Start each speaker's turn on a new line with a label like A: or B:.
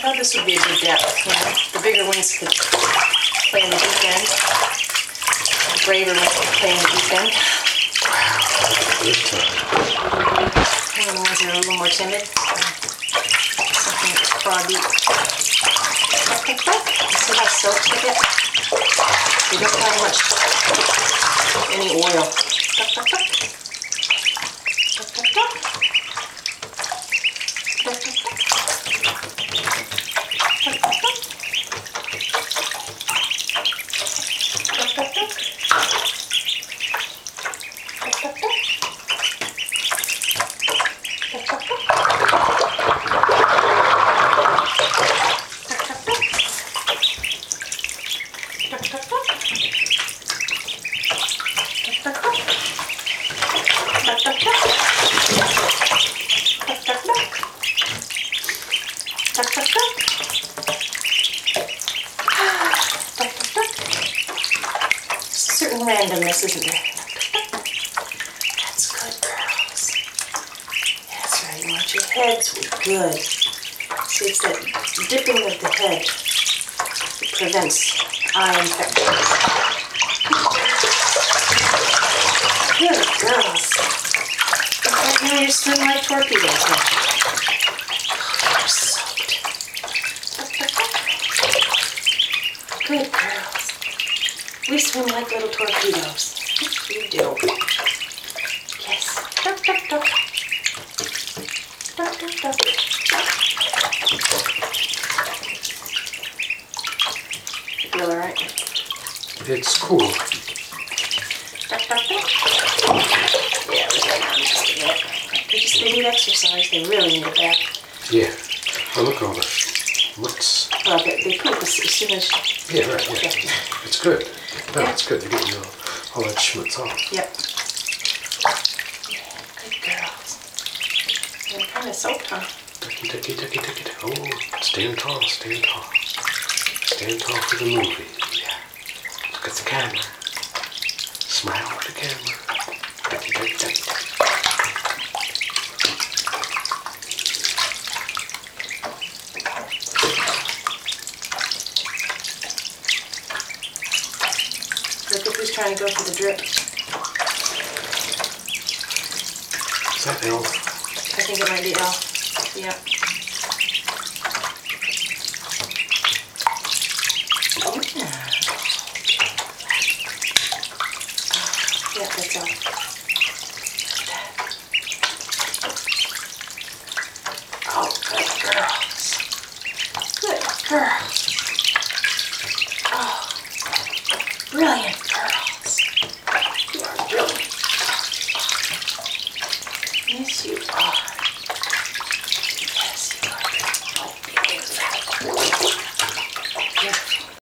A: thought this would be a good depth. You know, the bigger ones could play in the deep end. The braver ones could play in the deep end.
B: This time.
A: And the ones that are a little more timid. Something that's claw deep. See how soaked they get? They don't have much, any oil. Certain randomness, isn't there? That's good, girls. That's right, you want your heads good. See, it's that dipping of the head that prevents eye infections. Good girls. Right now you're swimming like torpedoes, aren't you? You're soaked. Good girls. We swim like little torpedoes. You do. Yes. Duck, duck, duck. Duck, duck, duck. You feel alright?
B: It's cool.
A: Duck, duck, duck. Yeah, we got on just a bit. They need exercise. They really need it back.
B: Yeah. Oh, look at all the schmutz.
A: Well, they poop as soon as...
B: Yeah, right, yeah. It's good. No, it's good. They're getting all that schmutz off.
A: Yep. Yeah, good girls. They're kind of soaked, huh?
B: Ducky, ducky, ducky, ducky, ducky. Oh, stand tall, stand tall. Stand tall for the movie. Yeah. Look at the camera. Smile at the camera. Ducky, ducky, ducky, ducky.
A: Look at who's trying to go for the drip.
B: Is that Elf?
A: I think it might be L. Yeah. Yeah, that's L. Oh, good girls. Good girls.